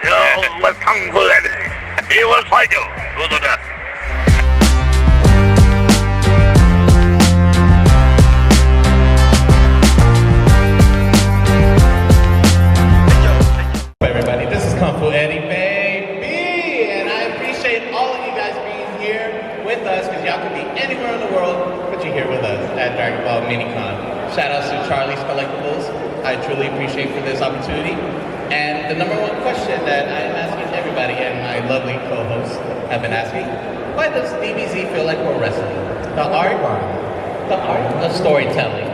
You with Kung Fu Eddie. He will fight you to the death. Everybody, this is Kung Fu Eddie, baby, and I appreciate all of you guys being here with us, because y'all could be anywhere in the world, but you're here with us at Dragon Ball MiniCon. Shout outs to Charlie's Collectibles. I truly appreciate for this opportunity. And the number one question that I am asking everybody, and my lovely co-hosts have been asking, why does DBZ feel like we're wrestling? The art of storytelling.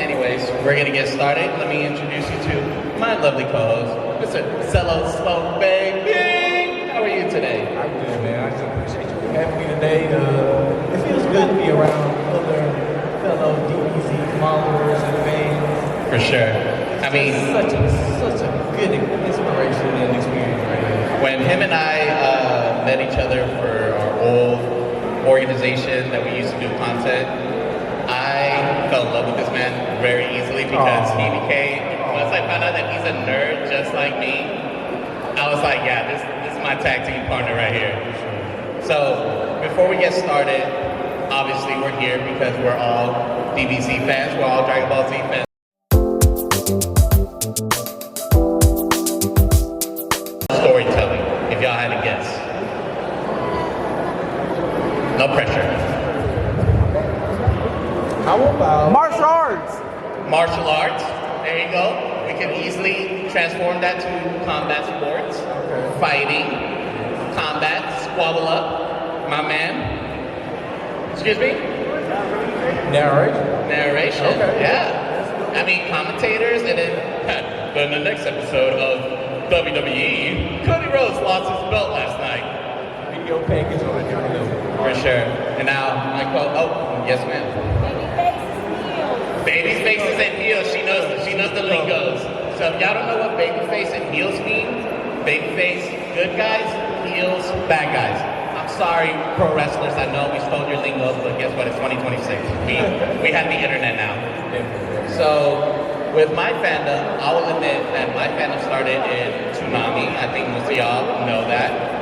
Anyways, we're gonna get started. Let me introduce you to my lovely co-host, Mr. Zello Smoke, baby. How are you today? I'm good, man. I just appreciate you having me today. It feels good to be around other fellow DBZ followers and fans. For sure. I mean, such a good inspiration and experience right here. When him and I met each other for our old organization that we used to do content, I fell in love with this man very easily because he became, once I found out that he's a nerd just like me, I was like, yeah, this is my tag team partner right here. So, before we get started, obviously we're here because we're all DBZ fans, we're all Dragon Ball Z fans. Storytelling, if y'all had to guess. No pressure. How about martial arts? Martial arts, there you go. We can easily transform that to combat sports, fighting, combat, squabble up, my man. Excuse me? Narration, Okay. yeah. I mean, commentators, and then in the next episode of WWE, Cody Rhodes lost his belt last night. video package on a different level? For sure. And now, my yes ma'am. Baby's faces and heels. She knows the lingos. So if y'all don't know what babyface and heels mean, babyface, good guys, heels, bad guys. I'm sorry, pro wrestlers. I know we stole your lingos, but guess what? It's 2026. We have the internet now. So with my fandom, I will admit that my fandom started in Toonami. I think most of y'all know that.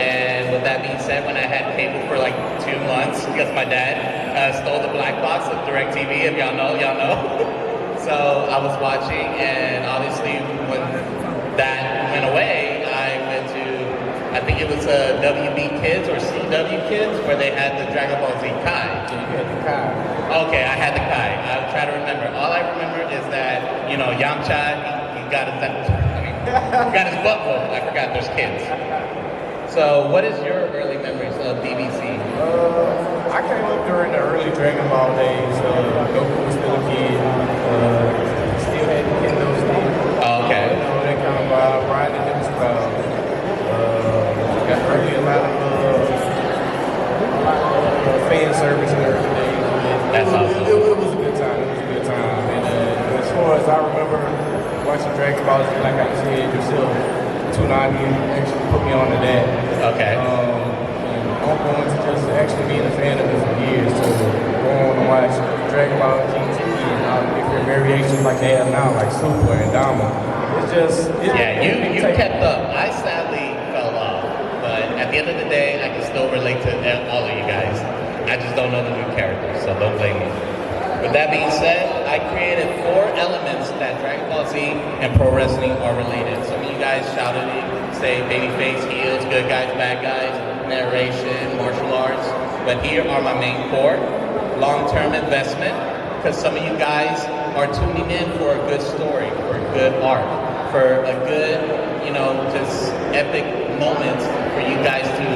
And with that being said, when I had cable for like 2 months, because my dad stole the black box of DirecTV, if y'all know, y'all know. So I was watching, and obviously when that went away, I went to, I think it was WB Kids or CW Kids, where they had the Dragon Ball Z Kai. So you had the Kai. Okay, I had the Kai. I'll try to remember. All I remember is that, you know, Yamcha, he got his butt whooped. I forgot there's kids. So, what is your early memories of DBZ? I came up during the early Dragon Ball days. Goku was still a kid. Still had the Nintendo stick. Oh, okay. You know, that kind of vibe. Brian and Dennis crowd. Got early a lot of fan service in the early days. That's awesome. It was a good time. And as far as I remember watching Dragon Ball Z, like I said, yourself, Toonami actually put me onto that. Okay. And I'm going to just actually being a fan of it for years. So go on and watch Dragon Ball GT and all the different variations like they have now, like Super and Dama. It's just you kept up. I sadly fell off, but at the end of the day, I can still relate to all of you guys. I just don't know the new characters, so don't blame me. With that being said, I created 4 elements that Dragon Ball Z and pro wrestling are related. Some of you guys shouted it, say babyface, heels, good guys, bad guys, narration, martial arts. But here are my main core. Long-term investment, because some of you guys are tuning in for a good story, for good art, for a good, just epic moments for you guys to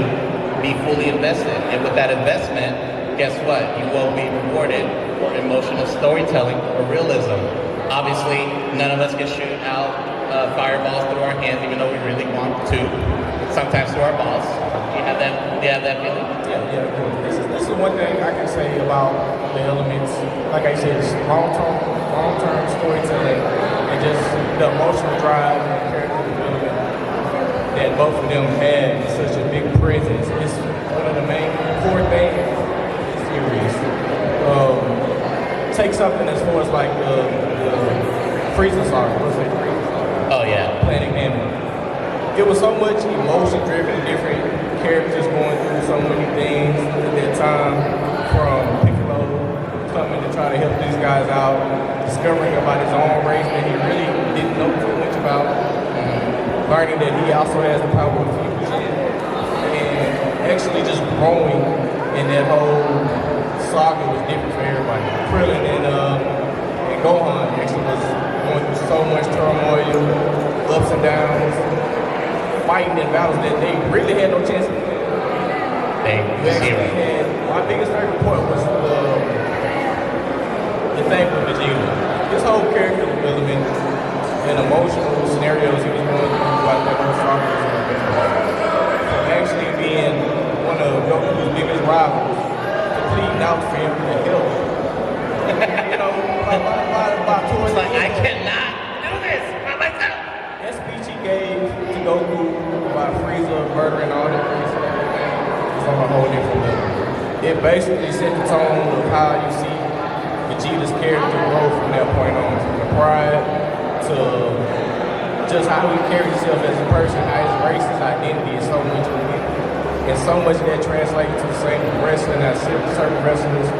be fully invested. And with that investment, guess what? You will be rewarded for emotional storytelling or realism. Obviously, none of us can shoot out fireballs through our hands, even though we really want to. Sometimes through our balls. Do you have that feeling? Yeah. This is one thing I can say about the elements. Like I said, it's long-term storytelling, and just the emotional drive and character development that both of them had such a big presence. It's one of the main core things in the series. Take something as far as like the Frieza saga. What's it? Oh yeah. Planet Namek. it was so much emotion driven, different characters going through so many things at that time, from Piccolo coming to try to help these guys out, discovering about his own race that he really didn't know too much about, learning that he also has the power of fusion, and actually just growing in that whole saga was different for everybody. Krillin and Gohan actually was going through so much turmoil, ups and downs, fighting in battles that they really had no chance of winning. My biggest favorite part was the thing with Vegeta. His whole character development and emotional scenarios he was going through throughout that whole saga was from actually being one of Goku's biggest rivals to pleading out for him to help. You know, by towards It's like, I cannot do this by myself. that speech he gave to Goku about Frieza murdering all the priests and everything was on a whole different level. It basically set the tone of how you see Vegeta's character grow from that point on, from the pride to just how he carries himself as a person, how his race, his identity is so much of it. And so much of that translates to the same wrestling that certain wrestlers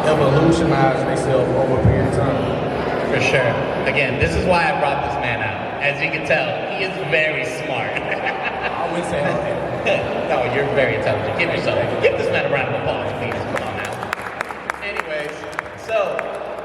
evolutionize themselves over a period of time. For sure. Again, this is why I brought this man out. As you can tell, he is very smart. I wouldn't say all that. No, you're very intelligent. Give this man a round of applause, please. Come on now. Anyways, so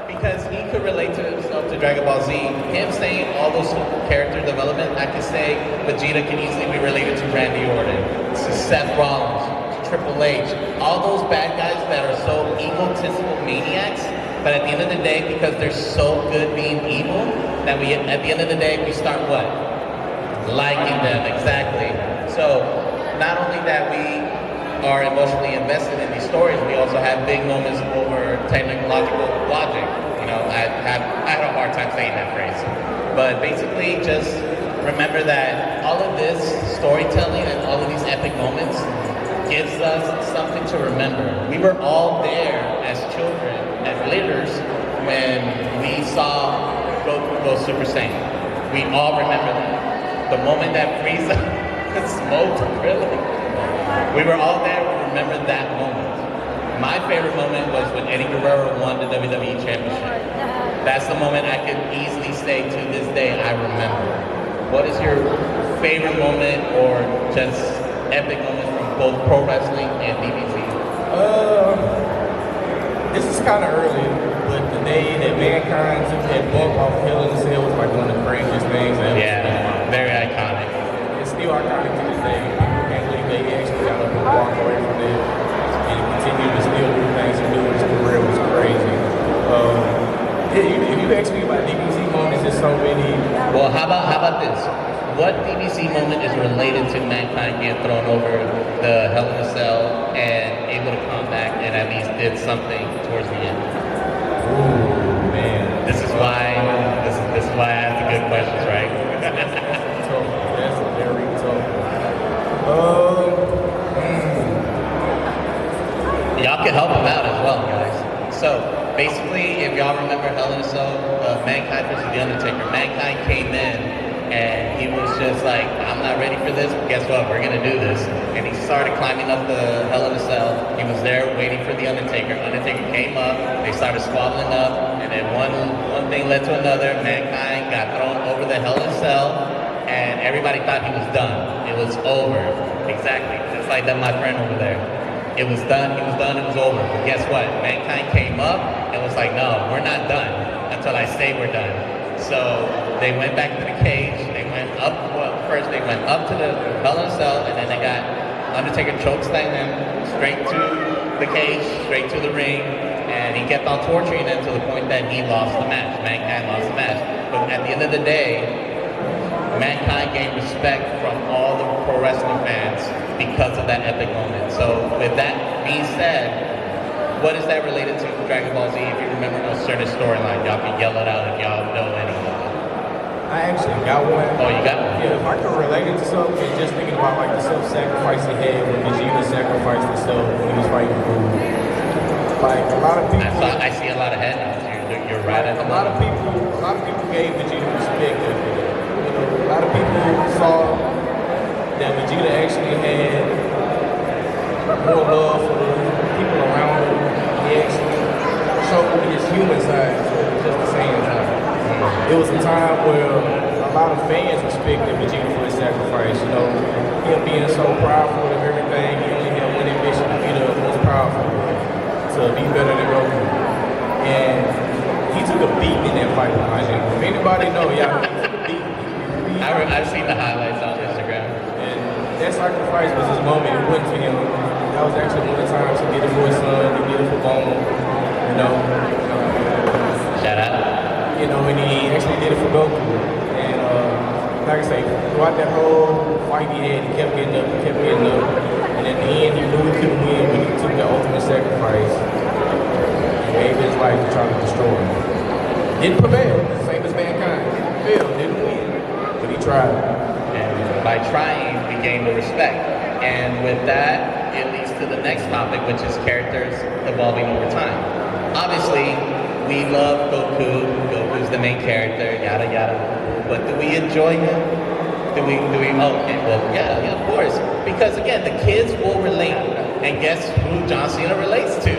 because he could relate to himself to Dragon Ball Z, him saying all those character development, I could say Vegeta can easily be related to Randy Orton, to Seth Rollins, to Triple H, all those bad guys that are so egotistical maniacs. But at the end of the day, because they're so good being evil, that we, at the end of the day, we start what? Liking them, exactly. So, not only that we are emotionally invested in these stories, we also have big moments over technological logic. You know, I had a hard time saying that phrase. But basically, just remember that all of this storytelling and all of these epic moments gives us something to remember. We were all there as children, as leaders, when we saw Goku go Super Saiyan. We all remember that. The moment that Frieza smoked Krillin, we were all there. We remember that moment. My favorite moment was when Eddie Guerrero won the WWE Championship. That's the moment I could easily say to this day I remember. What is your favorite moment or just epic moments from both pro wrestling and DBZ? This is kind of early, but the day that Mankind took that bump off Hell in a Cell was like one of the craziest things ever. Yeah, very iconic. It's still iconic to this day. People can't believe they actually got up and walked away from it and continued to still do things and do his career was crazy. If you ask me about DBZ moments, there's so many. Well, how about this? What DBZ moment is related to Mankind getting thrown over the Hell in a Cell and able to come back and at least did something towards the end? Ooh, man. This is why I ask the good questions, right? That's tough. That's very tough. Y'all can help him out as well, guys. So basically, if y'all remember Hell in a Cell, Mankind versus The Undertaker, Mankind came in and he was just like, I'm not ready for this, but guess what, we're gonna do this. And he started climbing up the Hell in a Cell. He was there waiting for The Undertaker. Undertaker came up, they started squabbling up, and then one thing led to another. Mankind got thrown over the Hell in a Cell, and everybody thought he was done. It was over. Exactly, just like that my friend over there. It was done, it was over. But guess what? Mankind came up and was like, no, we're not done until I say we're done. So they went back to the cage, they went up, well, first they went up to the Hell in a Cell, and then they got Undertaker chokeslammed him straight to the cage, straight to the ring, and he kept on torturing him to the point that he lost the match. Mankind lost the match. But at the end of the day, Mankind gained respect from all the pro wrestling fans because of that epic moment. So with that being said, what is that related to Dragon Ball Z? If you remember a certain storyline, y'all can yell it out if y'all know anything. I actually got one. Oh, you got one? Yeah, if I could relate it to something, just thinking about like the self-sacrifice he had when Vegeta sacrificed himself when he was fighting Boo. Like a lot of people. I see a lot of head nods. You're right at the A lot of people gave Vegeta respect. You know, a lot of people saw more love for the people around him. He actually showed his human side just the same time. It was a time where a lot of fans respected Vegeta for his sacrifice. You know, him being so prideful of everything, he only had one ambition to be the most powerful, to be better than Goku. And he took a beat in that fight with Majin. If anybody know, y'all, he took a beat. I've seen the highlights on Instagram. And that sacrifice was his moment. It wasn't for him. That was actually one of the times he did it for his son, he did it for Bone. You know. Shout out. You know, and he actually did it for Goku. And like I say, throughout that whole fight he had, he kept getting up, And at the end, he knew he couldn't win, but he took the ultimate sacrifice. He gave his life to try to destroy him. Didn't prevail, same as mankind. Failed, didn't win, but he tried. And by trying, we gain the respect. And with that, it leads to the next topic, which is characters evolving over time. Obviously, we love Goku. Goku's the main character, yada yada. But do we enjoy him? Do we? Oh, okay, well, yeah, of course. Because again, the kids will relate. And guess who John Cena relates to?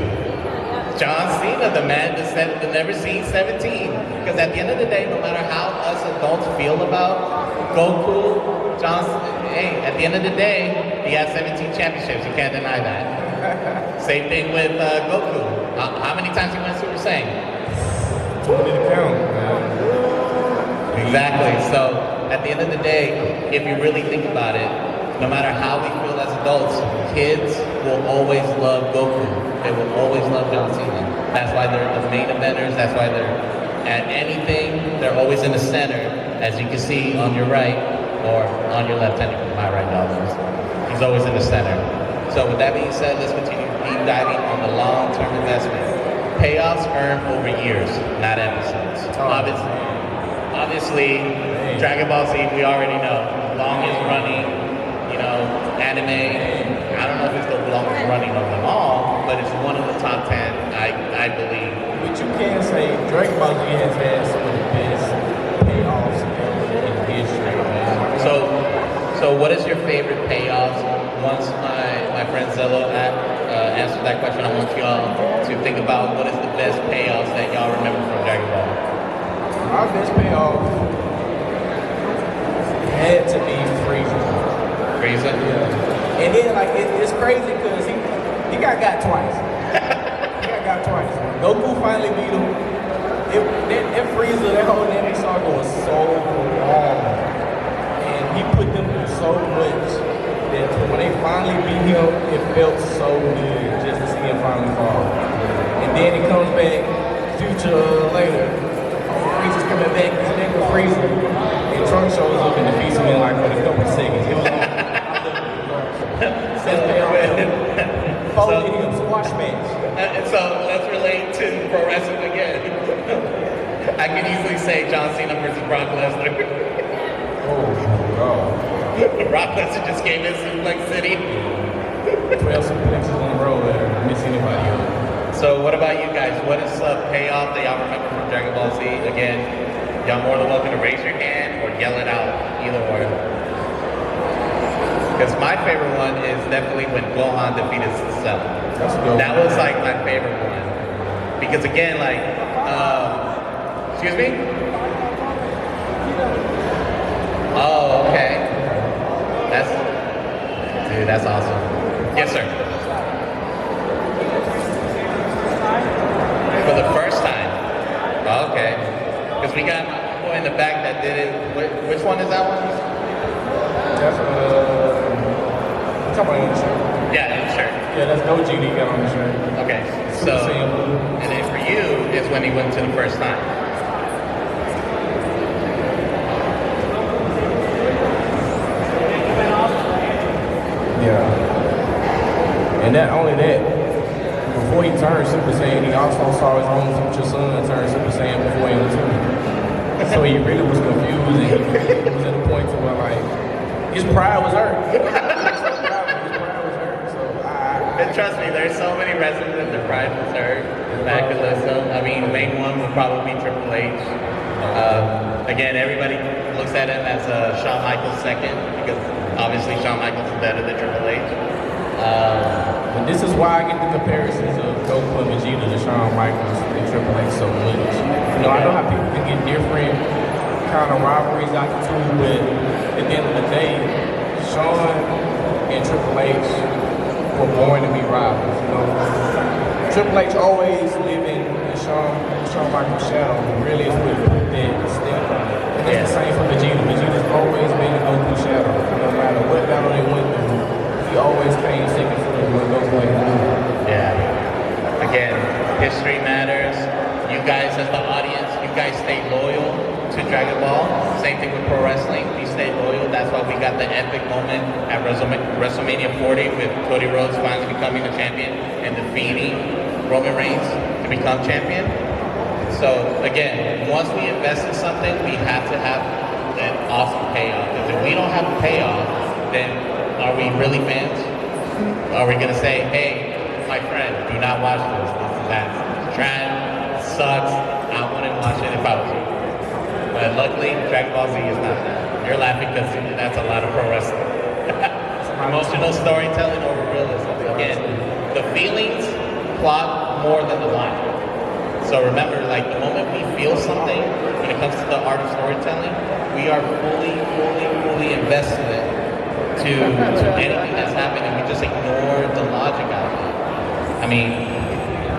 John Cena, the man that never seen 17. Because at the end of the day, no matter how us adults feel about Goku, hey, at the end of the day, he has 17 championships. You can't deny that. Same thing with Goku. How many times he went Super Saiyan? 20 to count. Exactly. So at the end of the day, if you really think about it, no matter how we feel as adults, kids will always love Goku. They will always love John Cena. That's why they're the main eventers. That's why they're at anything. They're always in the center, as you can see on your right or on your left, technically my right dollars. He's always in the center. So with that being said, let's continue deep diving on the long-term investment. Payoffs earned over years, not episodes. Obviously, Dragon Ball Z, we already know, longest running, anime. I don't know if it's the longest running of them all, but it's one of the top 10, I believe. But you can say Dragon Ball Z has had some of the best payoffs in history, man. So what is your favorite payoffs? Once my friend Zello answered that question, I want y'all to think about what is the best payoffs that y'all remember from Dragon Ball. Our best payoff had to be Frieza. Frieza? Yeah. And then it's crazy because he got twice. He got twice. Goku finally beat him. That Frieza, that whole anime saga was so long. And he put them through so much that when they finally beat him, it felt so good just to see him finally fall. And then he comes back future later. Frieza's coming back, he's back with Frieza. And Trunks shows up and defeats him in like a couple seconds. It was long. Folded him, squash match. So let's relate to pro wrestling again. I can easily say John Cena versus Brock Lesnar. Brock Lesnar just came in Suplex City. 12 suplexes in a row there. Miss anybody else. So what about you guys? What is a payoff that y'all remember from Dragon Ball Z? Again, y'all more than welcome to raise your hand or yell it out, either or. Because my favorite one is definitely when Gohan defeated Zello. That was like my favorite one. Because again, excuse me? Oh, okay. That's awesome. Yes, sir. For the first time. Oh, okay. Because we got a boy in the back that did it. Which one is that one? That's talking about the shirt. Yeah, in the shirt. Yeah, that's no GD got on the shirt. Okay. So, and then for you is when he went to the first time. Yeah. And not only that, before he turned Super Saiyan, he also saw his own future son turn Super Saiyan before him too. So he really was confused, and he was at a point to where his pride was hurt. And trust me, there's so many wrestlers that their pride was hurt. Back to listen. I mean, the main one would probably be Triple H. Again, everybody looks at him as Shawn Michaels second because obviously Shawn Michaels is better than Triple H. And this is why I get the comparisons of Goku and Vegeta to Shawn Michaels and Triple H so much. You know, I know how people can get different kind of rivalries out the two, but at the end of the day, Shawn and Triple H were born to be rivals. You know, Triple H always living in Shawn Michaels' shadow, really is what put that stamp on it. And that's the same for Vegeta. Vegeta's always been in Goku's shadow. No matter what battle they went through, he always came second to when Goku had to do. Yeah. Again, history matters. You guys as the audience, you guys stay loyal to Dragon Ball. Same thing with pro wrestling. We stay loyal. That's why we got the epic moment at WrestleMania 40 with Cody Rhodes finally becoming the champion and defeating Roman Reigns to become champion. So again, once we invest in something, we have to have an awesome payoff. Because if we don't have a payoff, then are we really fans? Are we gonna say, hey, my friend, do not watch this. That's trash, sucks. I wouldn't watch it if I was you. But luckily, Dragon Ball Z is not that. You're laughing because that's a lot of pro wrestling. Emotional storytelling over realism. Again, the feelings plot more than the logic. So remember, like the moment we feel something, when it comes to the art of storytelling, we are fully invested to anything that's happening. We just ignore the logic out of it. I mean,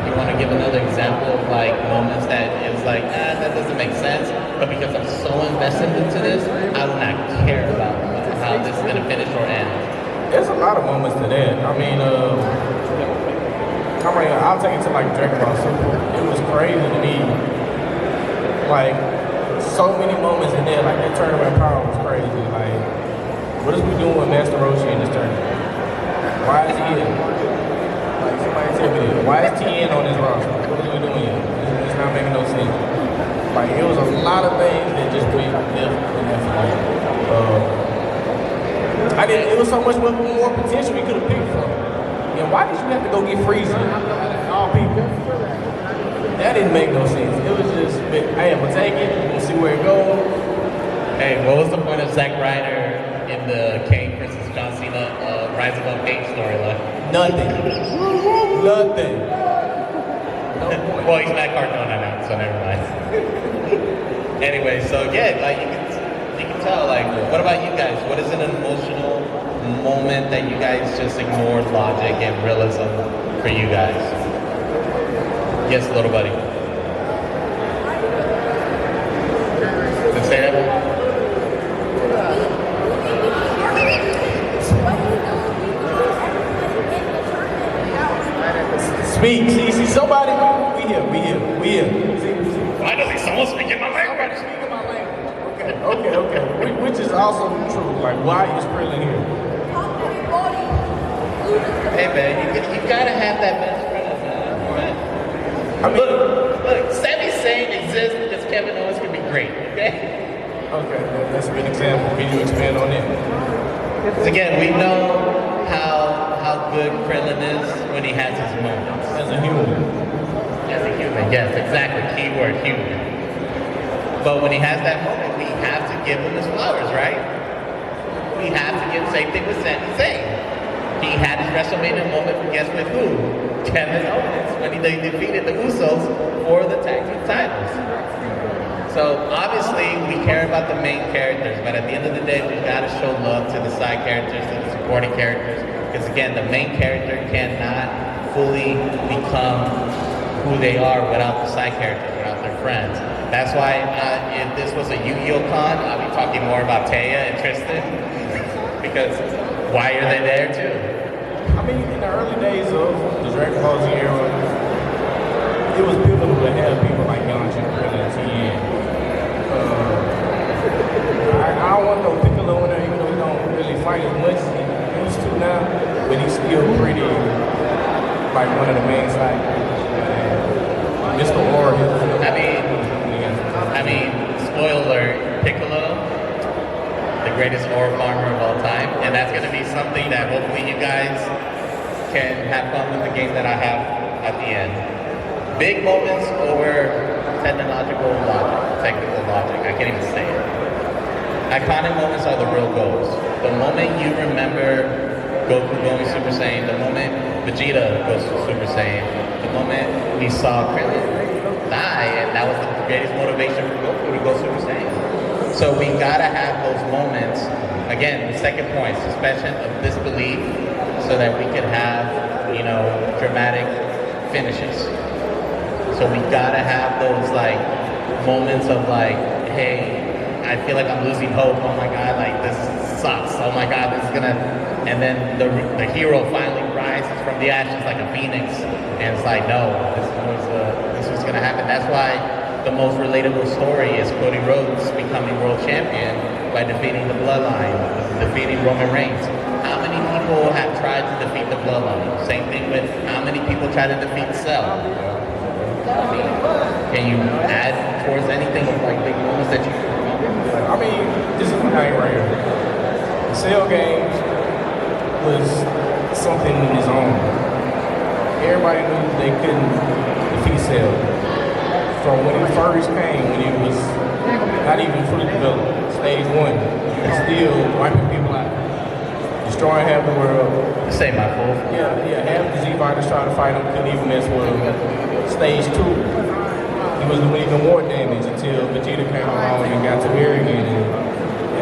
you want to give another example of like moments that it was like, that doesn't make sense, but because I'm so invested into this, I do not care about how this is going to finish or end. There's a lot of moments to that. I mean, I'll take it to like Dragon Ball Super. It was crazy to me. Like, so many moments in there, like that tournament power was crazy. Like, what is we doing with Master Roshi in this tournament? Why is he in? Like, somebody tell me this. Why is TN on this roster? What is we doing here? It's not making no sense. Like, it was a lot of things that just went left in that fight. It was so much more potential we could have picked from. And why did you have to go get Frieza? All people. That didn't make no sense. It was just, hey, I'm gonna take it, we'll see where it goes. Hey, what was the point of Zack Ryder in the Kane versus John Cena Rise Above Kane storyline? Nothing. Nothing. No point. Well, he's Matt Cardona now, so never mind. Anyway, so yeah, like you can tell, like, what about you guys? What is an emotional moment that you guys just ignored logic and realism for you guys? Yes, little buddy. Say that. Speak. See, somebody. We here. See. Finally, someone speaking my language. Speaking my language. Okay. Which is also true. Like, why is Krillin here? Hey man, you gotta have that best friend, man. I mean, look, Sami Zayn exists because Kevin Owens can be great, okay? Okay, that's a good example. Can you expand on that? So again, we know how good Krillin is when he has his moments. As a human. As a human, yes, exactly. Keyword human. But when he has that moment, we have to give him his flowers, right? We have to give the same thing with Sami Zayn. He had his WrestleMania moment, but guess with who? Kevin Owens, when he defeated the Usos for the tag team titles. So obviously we care about the main characters, but at the end of the day, we gotta show love to the side characters, to the supporting characters, because again, the main character cannot fully become who they are without the side characters, without their friends. That's why if this was a Yu-Gi-Oh con, I'd be talking more about Taya and Tristan, because why are they there too? I mean, in the early days of the Dragon Ball Z era, it was pivotal to have people like Yamcha, Krillin, and TN. I don't want no Piccolo in there, even though he don't really fight as much as he used to now, but he's still pretty, like one of the main side characters. Mr. Warrior. I mean, spoiler alert, Piccolo, the greatest ore farmer of all time, and that's going to be something that hopefully you guys can have fun with the game that I have at the end. Big moments over technical logic. I can't even say it. Iconic moments are the real goals. The moment you remember Goku going Super Saiyan, the moment Vegeta goes Super Saiyan, the moment we saw Krillin die, and that was the greatest motivation for Goku to go Super Saiyan. So we gotta have those moments. Again, the second point, suspension of disbelief, so that we can have, you know, dramatic finishes. So we gotta have those like moments of like, hey, I feel like I'm losing hope. Oh my God, like this sucks. Oh my God, this is gonna. And then the hero finally rises from the ashes like a phoenix, and it's like, no, this was gonna happen. That's why the most relatable story is Cody Rhodes becoming world champion by defeating the Bloodline, defeating Roman Reigns. How many people have tried to defeat the Bloodline? Same thing with how many people try to defeat Zello. I mean, can you add towards anything of like big moments that you remember? I mean, this is the thing right here. The Cell games was something in its own. Everybody knew they couldn't defeat Cell. From when he first came, when he was not even fully developed, stage 1, still wiping people out, destroying half the world. Say my fool. Yeah, half the Z fighters tried to fight him, couldn't even mess with him. Stage 2, he was doing even more damage until Vegeta came along and got too arrogant and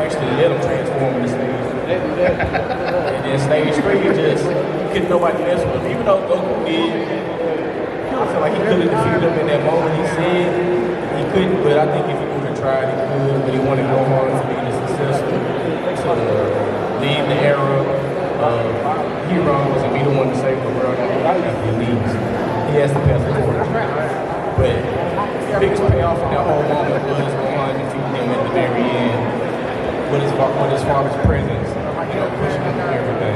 actually let him transform into stage. And then stage 3, couldn't nobody mess with him. Even though Goku did, I feel like he could have defeated him in that moment. He said he couldn't, but I think if he would have tried, he could. But he wanted to go on to be the successful, to lead the era of heroes and be the one to save the world. He leads. He has to pass the torch. But the biggest payoff in that whole moment was going to defeat him at the very end with his father's presence, you know, pushing him through everything.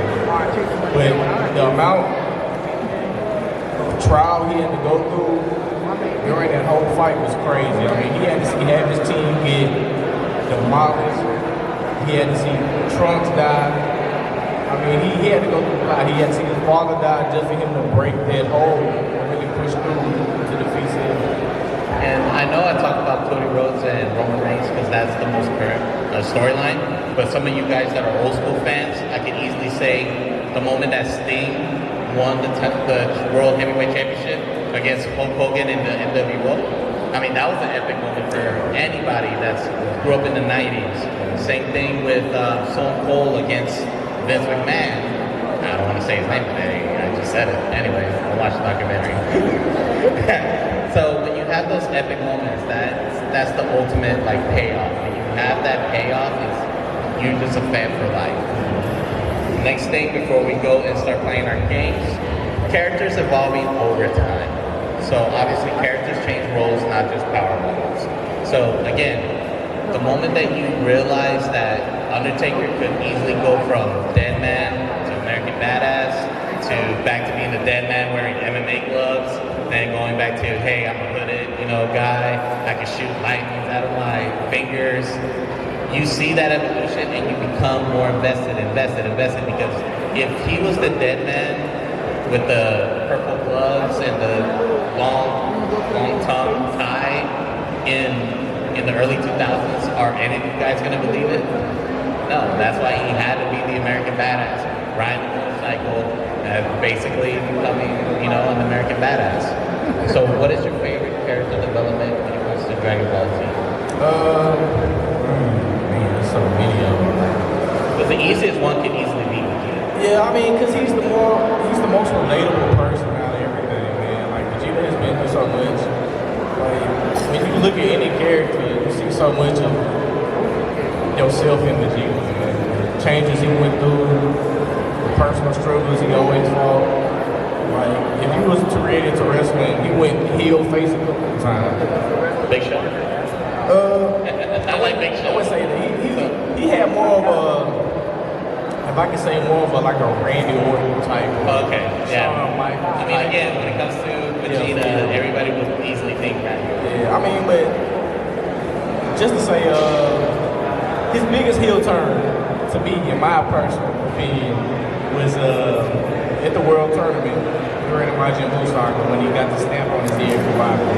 But the amount trial he had to go through during that whole fight was crazy. I mean, he had to see half his team get demolished. He had to see Trunks die. I mean, he had to go through a lot. He had to see his father die just for him to break that hold and really push through to defeat him. And I know I talk about Cody Rhodes and Roman Reigns because that's the most current storyline. But some of you guys that are old school fans, I can easily say the moment that Sting won the World Heavyweight Championship against Hulk Hogan in the NWO. I mean, that was an epic moment for anybody that grew up in the 90s. Same thing with Stone Cold against Vince McMahon. I don't want to say his name today, I just said it. Anyway, I'll watch the documentary. So when you have those epic moments, that's the ultimate like payoff. When you have that payoff, you're just a fan for life. Next thing before we go and start playing our games, characters evolving over time. So obviously characters change roles, not just power levels. So again, the moment that you realize that Undertaker could easily go from dead man to American Badass to back to being the dead man wearing MMA gloves, then going back to, hey, I'm a hooded, guy, I can shoot lightning out of my fingers. You see that evolution and you become more invested, because if he was the dead man with the purple gloves and the long tongue tie in the early 2000s, are any of you guys gonna believe it? No, that's why he had to be the American Badass, riding the motorcycle, basically becoming, an American Badass. So what is your favorite character development when it comes to Dragon Ball Z? So many of them. But the easiest one can easily be Vegeta. Yeah, I mean, because he's the most relatable person out of everything, man. Like, Vegeta has been through so much. Like, when you look at any character, you see so much of yourself in Vegeta, man. The changes he went through, the personal struggles he always fought. Like, if he was to read into wrestling, he went heel face a couple of times. Big Show? I like Big Show. I would say that he had more of a, if I could say more of a like a Randy Orton type. Okay, yeah. I mean, like, again, when it comes to Vegeta, everybody would easily think that. Yeah, I mean, but just to say, his biggest heel turn, to me, in my personal opinion, was at the World Tournament during the Majin Buu saga when he got the stamp on his head for Bible.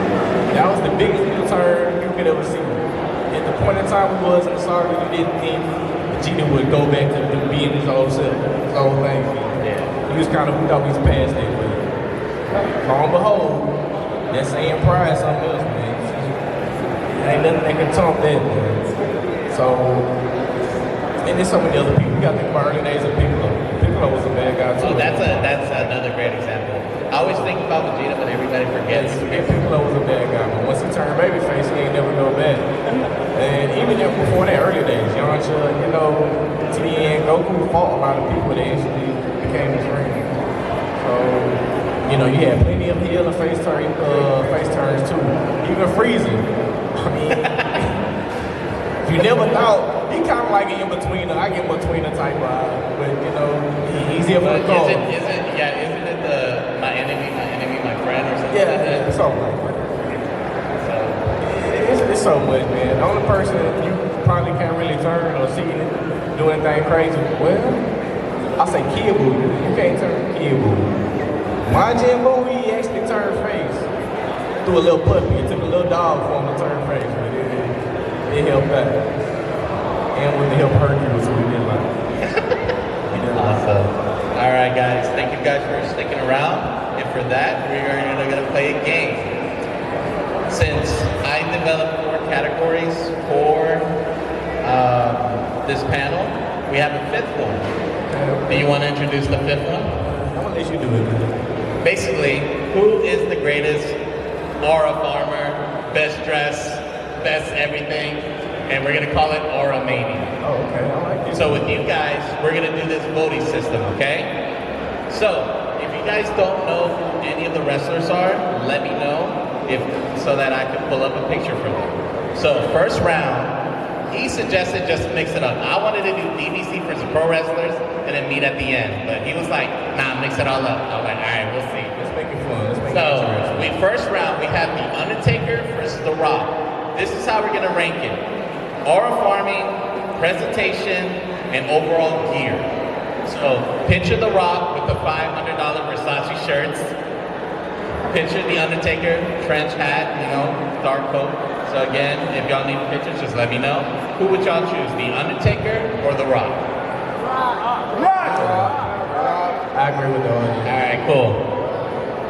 That was the biggest heel turn you could ever see. At the point in time we was in the saga, you didn't think Vegeta would go back to being his old self, his old thing. kind of, we thought we was past that, but lo and behold, that same pride something else, man. Ain't nothing that can trump that, man. So, and there's so many other people. You got to think about early days of Piccolo. Piccolo was a bad guy too. Oh, that's another great example. I always think about Vegeta, but everybody forgets. Yeah, Piccolo was a bad guy, but once he turned babyface, he ain't never go back. And even before that, early days, Yamcha, you know, to the end, Goku fought a lot of people that actually became his friend. So, you know, you had plenty of heel and face turns too. Even Frieza. I mean, you never thought, he kind of like an in-betweener. I get in-betweener type vibe, but you know, he's here for the cause. Isn't it my enemy, my friend or something like that? Yeah, something like that. It's so much, man. The only person you probably can't really turn or see do anything crazy, well, I say Kid Buu. You can't turn Kid Buu. Majin Buu, he actually turned face through a little puppy. It took a little dog for him to turn face, but it helped out. And with the help of Hercules, we did like. Awesome. All right, guys. Thank you guys for sticking around. And for that, we are going to play a game. Since I developed 4 categories for this panel, we have a 5th one. Do you want to introduce the 5th one? I'm going to let you do it. Basically, who is the greatest aura farmer, best dress, best everything, and we're going to call it Aura Mania. Oh, okay. I like it. So with you guys, we're going to do this voting system, okay? So, if you guys don't know who any of the wrestlers are, let me know so that I can pull up a picture for them. So, first round, he suggested just to mix it up. I wanted to do DBZ for some pro wrestlers and then meet at the end, but he was like, nah, mix it all up. I was like, all right, we'll see. Let's make it fun. Let's make So, it first round, we have The Undertaker versus The Rock. This is how we're going to rank it. Aura farming, presentation, and overall gear. So, picture The Rock with the $500 Versace shirts. Picture The Undertaker, trench hat, you know, dark coat. So again, if y'all need pictures, just let me know. Who would y'all choose, The Undertaker or The Rock? I agree with the audience. All right, cool.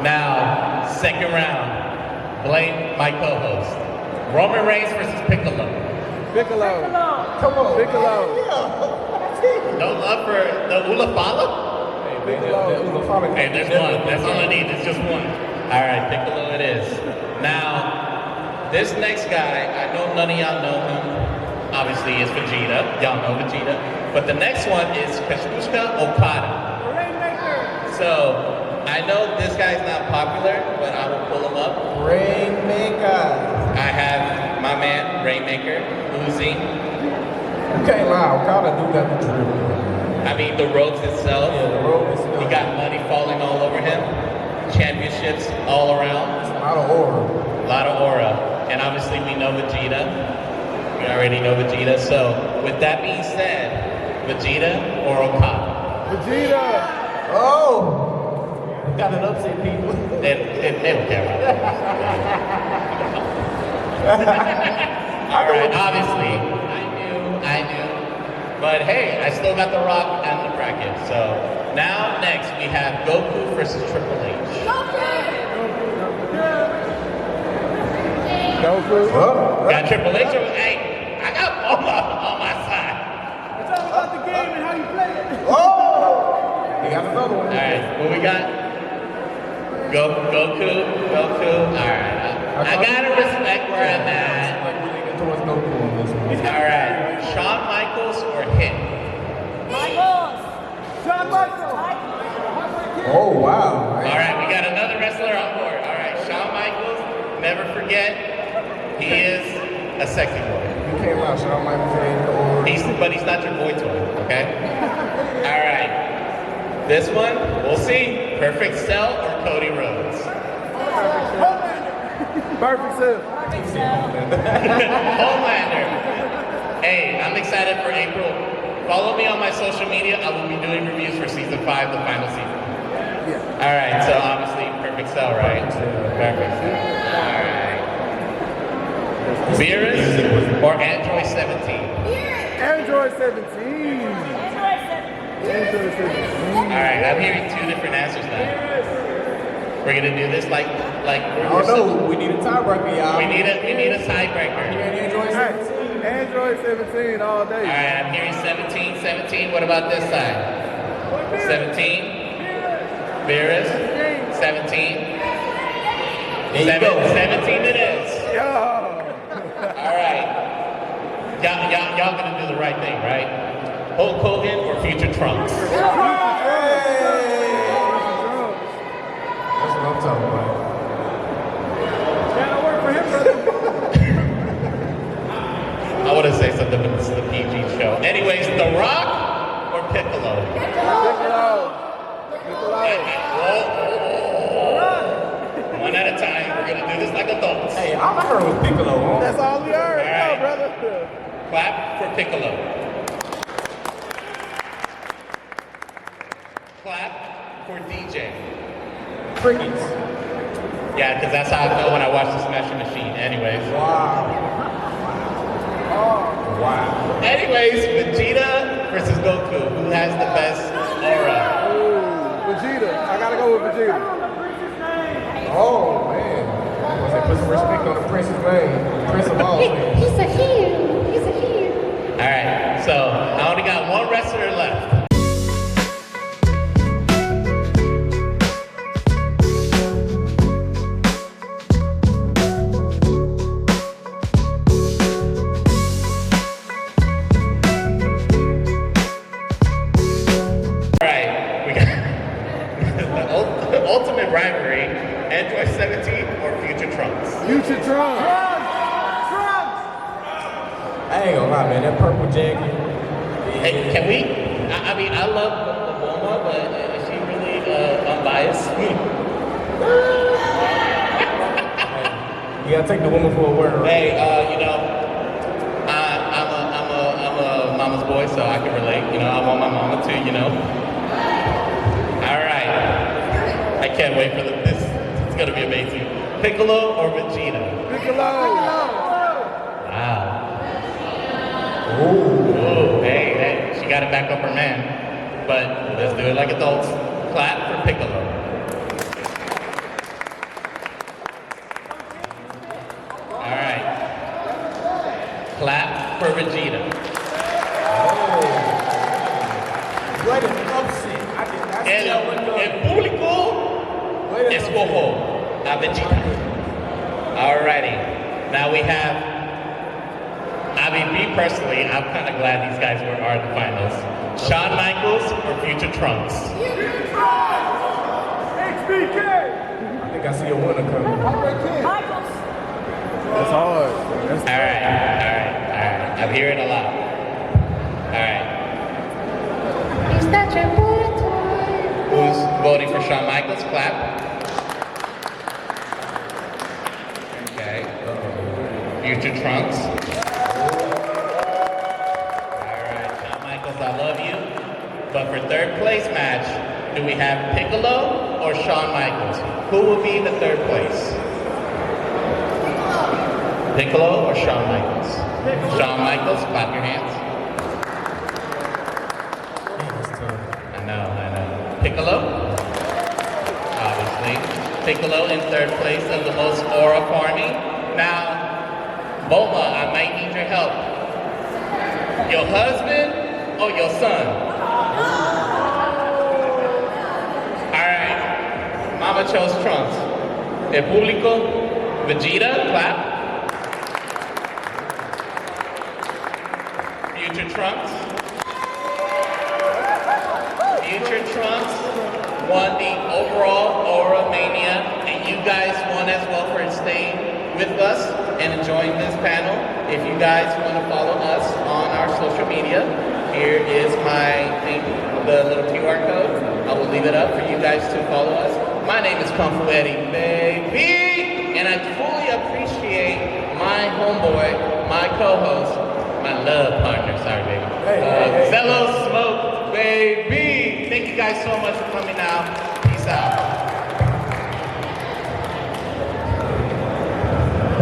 Now, second round. Blame my co-host. Roman Reigns versus Piccolo. Piccolo. Come on. Piccolo. No love for the Ulafala? Hey, there's one. That's all I need. It's just one. All right, Piccolo it is. Now, this next guy, I know none of y'all know him. Obviously, it's Vegeta. Y'all know Vegeta. But the next one is Kazuchika Okada. So, I know this guy's not popular, but I will pull him up. Rainmaker. I have my man, Rainmaker, Uzi. You can't lie. Okada do got the dribble. I mean, the ropes itself. Yeah, the road is still. He got money falling all over him. Championships all around. a lot of aura. A lot of aura. And obviously we know Vegeta. We already know Vegeta. So with that being said, Vegeta or Okada? Vegeta. Oh! We got an upset, people. They don't care about that. All right, obviously, I knew. But hey, I still got The Rock and the bracket. So now next we have Goku versus Triple H. Goku. Got Triple H. Hey, I got on my side. It's all about the game and how you play it. Oh! We got another one. All right, what we got? Goku. All right, I gotta respect where I'm at. Towards Goku on this one. All right, Shawn Michaels or Hit? Shawn Michaels. Oh, wow. All right, we got another wrestler on board. All right, Shawn Michaels, never forget, he is a sexy boy. You can't lie. Shawn Michaels ain't But he's not your boy toy, okay? All right, this one, we'll see. Perfect Cell or Cody Rhodes? Perfect Cell. Homelander. Hey, I'm excited for April. Follow me on my social media. I will be doing reviews for season 5, the final season. Yeah. All right, so obviously Perfect Cell, right? Perfect Cell. All right. Beerus or Android 17? Android 17. All right, I'm hearing two different answers now. We're gonna do this like Oh no, we need a tiebreaker, y'all. we need a tiebreaker. Android 17. Android 17 all day. All right, I'm hearing 17. What about this side? 17. Beerus. 17. 17 it is. Yo. All right. Y'all gonna do the right thing, right? Hulk Hogan or Future Trunks? That's what I'm talking about. Gotta work for him, brother. I want to say something, but this is a PG show. Anyways, The Rock or Piccolo? One at a time. We're gonna do this like adults. Hey, all I heard was Piccolo. Huh? That's all we heard. All right. No, brother. Clap for Piccolo. Clap for DJ. Crickets. Yeah, because that's how I felt when I watched the Smashing Machine. Anyways. Wow. Anyways, Vegeta versus Goku. Who has the best aura? Ooh, Vegeta. I gotta go with Vegeta. Oh man. I was like, put some respect on the prince's name. Prince of all things. He's a hero. He's a hero. All right, so I only got one wrestler left. All right, we got the ultimate rivalry: Android 17 or Future Trunks. Future Trump. I ain't gonna lie, man. That purple jacket. Hey, can we? I mean, I love Obama, but is she really unbiased? You gotta take the woman for a word. Right? Hey, you know, I'm a mama's boy, so I can relate. You know, I want my mama too. You know. All right, I can't wait for this. It's gonna be amazing. Piccolo or Vegeta? Piccolo. Wow. Ooh, hey, she got to back up her man. But let's do it like adults. Clap for Piccolo. All right. Clap for Vegeta. What an upset. I did not see that one El coming. público What an escojo a Vegeta. Alrighty. Now we have, I mean, me personally, I'm kind of glad these guys are in the finals. Shawn Michaels or Future Trunks? HBK. I think I see a winner coming. That's hard. That's All right. I'm hearing a lot. All right. Is that your boy toy? Who's voting for Shawn Michaels? Clap. Okay. Future Trunks. All right, Shawn Michaels, I love you. But for third place match, do we have Piccolo or Shawn Michaels? Who will be the third place? Piccolo or Shawn Michaels? Shawn Michaels, clap your hands. I know. Piccolo? Obviously. Piccolo in third place of the most aura farming. Now, Bulma, I might need your help. Your husband or your son? Alright. Mama chose Trunks. El público, Vegeta, clap. Future Trunks. Future Trunks won the overall Aura Mania, and you guys won as well for staying with us and enjoying this panel. If you guys want to follow us on our social media, here is my thing, the little QR code. I will leave it up for you guys to follow us. My name is Kung Fu Eddie, baby, and I fully appreciate my homeboy, my co-host, my love partner, sorry baby, Zello Smoke, baby. Thank you guys so much for coming out. Peace out.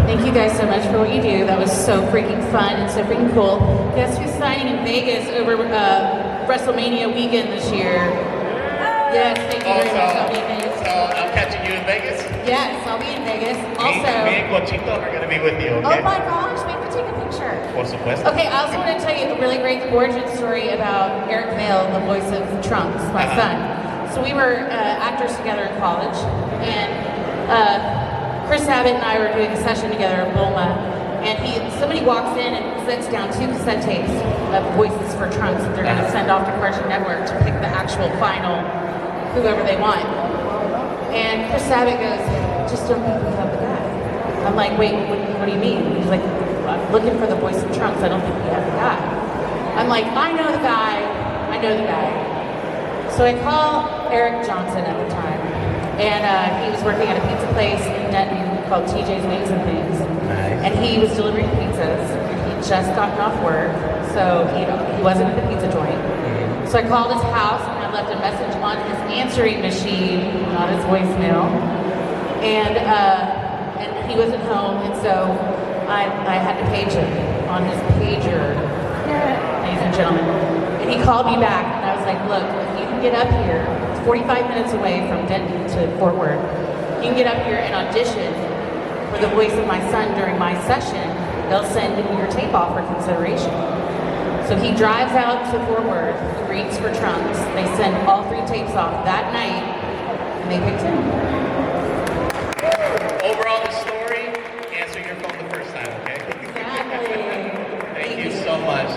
Thank you guys so much for what you do. That was so freaking fun and so freaking cool. Guess who's signing in Vegas over WrestleMania weekend this year. Yes, thank you very much. I'll be in Vegas. So I'm catching you in Vegas? Yes, I'll be in Vegas. Also, Me and Cochito are going to be with you, oh okay? my gosh, we have to take a picture. Por supuesto. Okay, I also want to tell you a really great origin story about Eric Vale, the voice of Trunks, my son. So we were actors together in college, and Chris Abbott and I were doing a session together at Bulma, and somebody walks in and sets down 2 cassette tapes of voices for Trunks that they're going to send off to Cartoon Network to pick the actual final whoever they want. And Chris Abbott goes, just don't think we have the guy. I'm like, wait, what do you mean? He's like, I'm looking for the voice of Trunks. I don't think we have the guy. I'm like, I know the guy. I know the guy. So I call Eric Johnson at the time, and he was working at a pizza place in Denton called TJ's Wings and Things. Nice. And he was delivering pizzas. He'd just gotten off work, so he wasn't at the pizza joint. So I called his house and I left a message on his answering machine, not his voicemail. And he wasn't home, and so I had to page him on his pager, ladies and gentlemen. And he called me back, and I was like, look, if you can get up here, it's 45 minutes away from Denton to Fort Worth. You can get up here and audition for the voice of my son during my session. They'll send your tape off for consideration. So he drives out to Fort Worth, reads for Trunks. They send all 3 tapes off that night, and they picked him. Overall, the story, answer your phone the first time, okay? Exactly. Thank you so much.